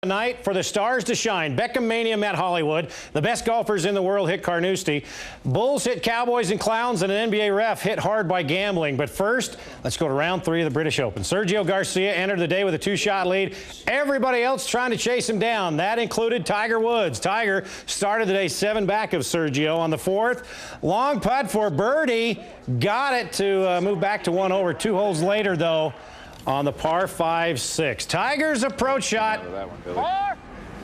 Night for the stars to shine. Beckham Mania met Hollywood. The best golfers in the world hit Carnoustie. Bulls hit Cowboys and Clowns, and an NBA ref hit hard by gambling. But first, let's go to round 3 of the British Open. Sergio Garcia entered the day with a 2-shot lead. Everybody else trying to chase him down. That included Tiger Woods. Tiger started the day 7 back of Sergio on the 4th. Long putt for birdie. Got it to move back to 1 over. 2 holes later, though, on the par 5-6. Tiger's approach shot.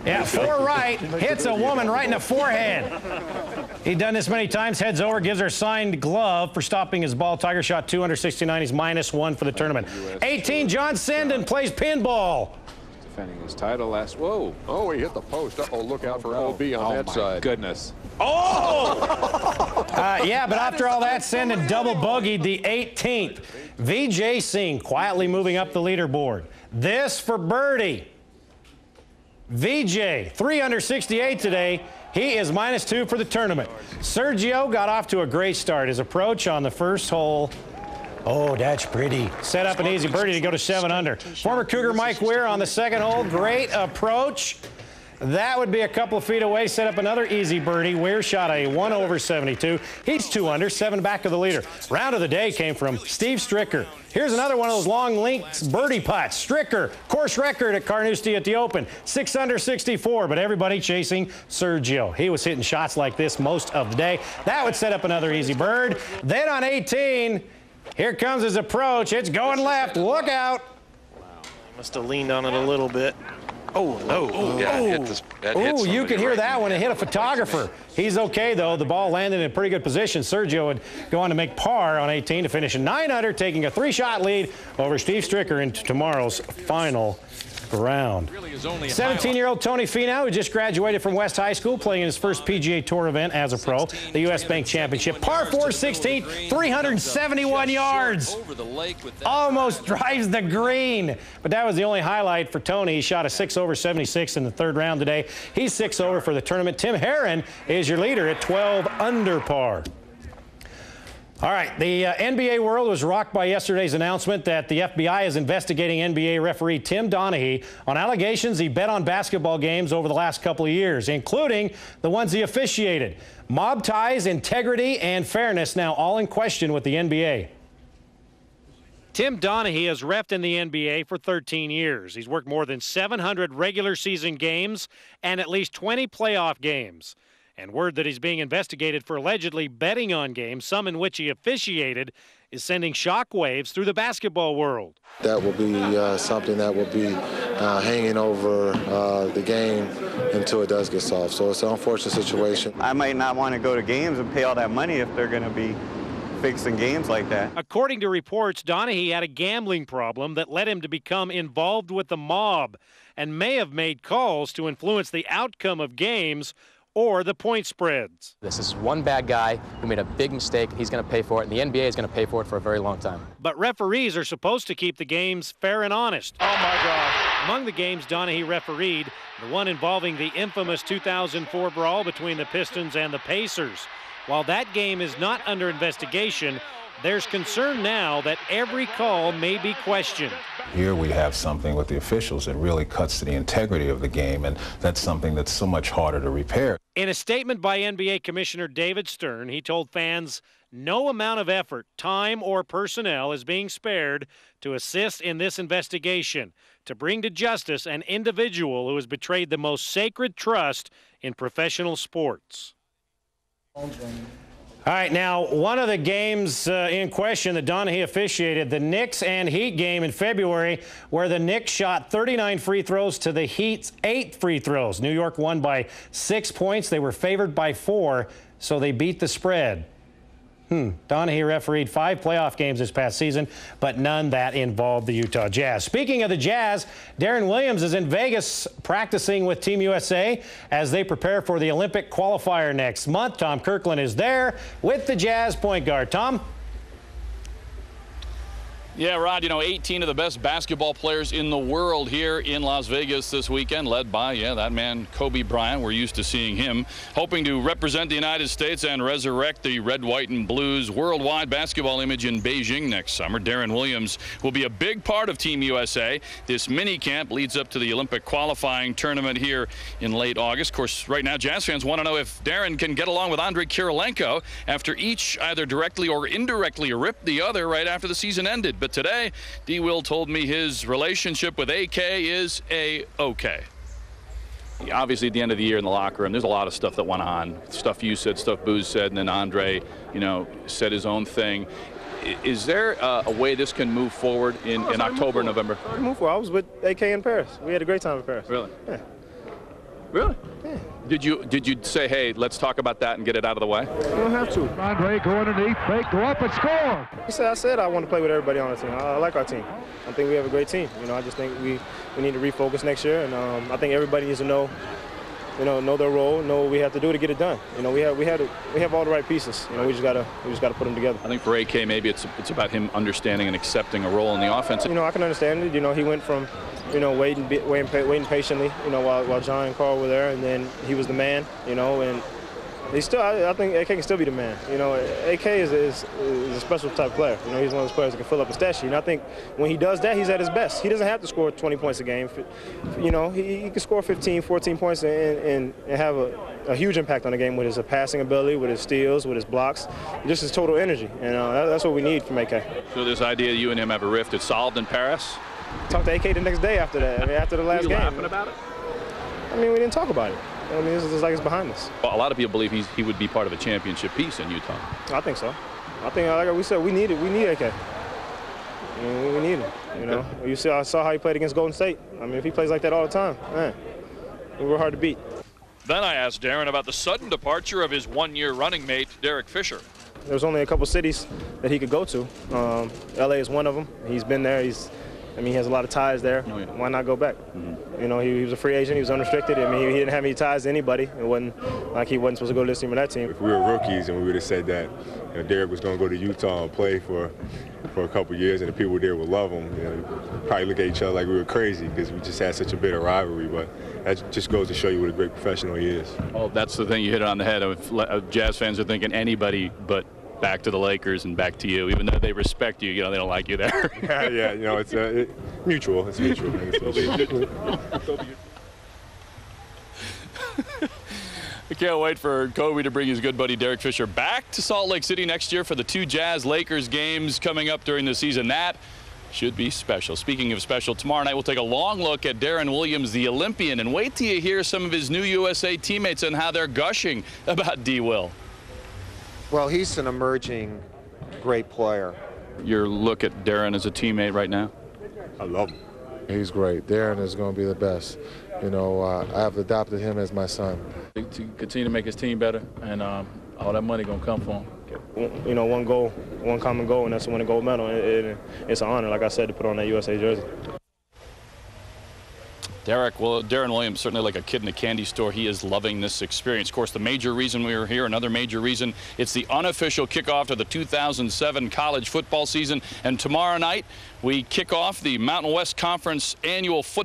Yeah, 4 right. Hits a woman right in the forehead. He's done this many times. Heads over, gives her signed glove for stopping his ball. Tiger shot 269. He's -1 for the tournament. 18, John Senden plays pinball. Defending his title last. Whoa. Oh, he hit the post. Uh-oh, look out for OB on that side. Oh, my goodness. Oh! Yeah, but after all that, Senden double bogeyed the 18th. Vijay Singh quietly moving up the leaderboard. This for birdie. Vijay, 3 under 68 today. He is -2 for the tournament. Sergio got off to a great start. His approach on the first hole. Oh, that's pretty. Set up an easy birdie to go to 7 under. Former Cougar Mike Weir on the second hole. Great approach. That would be a couple of feet away. Set up another easy birdie. Weir shot a 1 over 72. He's 2 under, 7 back of the leader. Round of the day came from Steve Stricker. Here's another one of those long links birdie putts. Stricker, course record at Carnoustie at the Open, 6 under 64. But everybody chasing Sergio. He was hitting shots like this most of the day. That would set up another easy bird. Then on 18, here comes his approach. It's going left. Look out. Must have leaned on it a little bit. Oh, no. Oh, yeah, oh, you can hear that one. It hit a photographer. He's okay, though. The ball landed in a pretty good position. Sergio would go on to make par on 18 to finish a 9 under, taking a 3-shot lead over Steve Stricker into tomorrow's final round. 17-year-old Tony Finau, who just graduated from West High School, playing in his first PGA Tour event as a pro, the U.S. Bank Championship. Par 4, 16, 371 yards. Almost drives the green. But that was the only highlight for Tony. He shot a 6 over 76 in the 3rd round today. He's 6 over for the tournament. Tim Herron is your leader at 12 under par. All right, the NBA world was rocked by yesterday's announcement that the FBI is investigating NBA referee Tim Donaghy on allegations he bet on basketball games over the last couple of years, including the ones he officiated. Mob ties, integrity, and fairness now all in question with the NBA. Tim Donaghy has reffed in the NBA for 13 years. He's worked more than 700 regular season games and at least 20 playoff games. And word that he's being investigated for allegedly betting on games, some in which he officiated, is sending shockwaves through the basketball world. That will be something that will be hanging over the game until it does get solved. So it's an unfortunate situation. I might not want to go to games and pay all that money if they're going to be fixing games like that. According to reports, Donaghy had a gambling problem that led him to become involved with the mob and may have made calls to influence the outcome of games or the point spreads. This is one bad guy who made a big mistake. He's going to pay for it, and the NBA is going to pay for it for a very long time. But referees are supposed to keep the games fair and honest. Oh, my God. Among the games Donaghy refereed, the one involving the infamous 2004 brawl between the Pistons and the Pacers. While that game is not under investigation, there's concern now that every call may be questioned. Here we have something with the officials that really cuts to the integrity of the game, and that's something that's so much harder to repair. In a statement by NBA Commissioner David Stern, he told fans no amount of effort, time, or personnel is being spared to assist in this investigation, to bring to justice an individual who has betrayed the most sacred trust in professional sports. All right, now, one of the games in question that Donaghy officiated, the Knicks and Heat game in February, where the Knicks shot 39 free throws to the Heat's 8 free throws. New York won by 6 points. They were favored by 4, so they beat the spread. Donaghy refereed 5 playoff games this past season, but none that involved the Utah Jazz. Speaking of the Jazz, Deron Williams is in Vegas practicing with Team USA as they prepare for the Olympic qualifier next month. Tom Kirkland is there with the Jazz point guard. Tom? Yeah, Rod, you know, 18 of the best basketball players in the world here in Las Vegas this weekend, led by, that man, Kobe Bryant. We're used to seeing him, hoping to represent the United States and resurrect the red, white, and blues worldwide basketball image in Beijing next summer. Deron Williams will be a big part of Team USA. This mini camp leads up to the Olympic qualifying tournament here in late August. Of course, right now, Jazz fans want to know if Deron can get along with Andrei Kirilenko after each either directly or indirectly ripped the other right after the season ended. But today, D. Will told me his relationship with AK is A-OK. Obviously, at the end of the year in the locker room, there's a lot of stuff that went on. Stuff you said, stuff Booz said, and then Andre, said his own thing. Is there a way this can move forward in October, November? Move forward. I was with AK in Paris. We had a great time in Paris. Really? Yeah. Really? Yeah. Did you say, hey, let's talk about that and get it out of the way? You don't have to. Andre, go underneath, fake, go up and score. I said I want to play with everybody on the team. I like our team. I think we have a great team. I just think we need to refocus next year, and I think everybody needs to know their role, know what we have to do to get it done. We have all the right pieces. We just gotta put them together. I think for AK, maybe it's about him understanding and accepting a role in the offense. I can understand it. He went from waiting patiently, while John and Carl were there, and then he was the man, and he still, I think AK can still be the man. AK is a special type of player. He's one of those players that can fill up a stat sheet. And I think when he does that, he's at his best. He doesn't have to score 20 points a game. He can score 15, 14 points and have a huge impact on the game with his passing ability, with his steals, with his blocks, just his total energy. And that's what we need from AK. So this idea you and him have a rift, it's solved in Paris? Talked to AK the next day after that. After the last game. Were you laughing about it? We didn't talk about it. This is like it's behind us. Well, a lot of people believe he would be part of a championship piece in Utah. I think so. I think, like we said, we need it. We need AK. We need him. I saw how he played against Golden State. If he plays like that all the time, man, we're hard to beat. Then I asked Deron about the sudden departure of his one-year running mate, Derek Fisher. There's only a couple cities that he could go to. LA is one of them. He's been there. He has a lot of ties there. Oh, yeah. Why not go back? Mm-hmm. He was a free agent. He was unrestricted. He didn't have any ties to anybody. It wasn't like he wasn't supposed to go to this team or that team. If we were rookies and we would have said that Derek was going to go to Utah and play for a couple of years and the people there would love him, probably look at each other like we were crazy because we just had such a bitter rivalry. But that just goes to show you what a great professional he is. Oh, that's the thing. You hit it on the head. Jazz fans are thinking anybody but back to the Lakers and back to you, even though they respect you, they don't like you there. Yeah, it's mutual. It's mutual. I can't wait for Kobe to bring his good buddy Derek Fisher back to Salt Lake City next year for the 2 Jazz-Lakers games coming up during the season. That should be special. Speaking of special, tomorrow night we'll take a long look at Deron Williams, the Olympian, and wait till you hear some of his new USA teammates and how they're gushing about D. Will. Well, he's an emerging great player. Your look at Deron as a teammate right now? I love him. He's great. Deron is going to be the best. I've adopted him as my son. To continue to make his team better, and all that money going to come for him. One goal, one common goal, and that's to win a gold medal. It's an honor, like I said, to put on that USA jersey. Deron Williams, certainly like a kid in a candy store. He is loving this experience. Of course, the major reason we are here, another major reason, it's the unofficial kickoff to the 2007 college football season. And tomorrow night, we kick off the Mountain West Conference annual football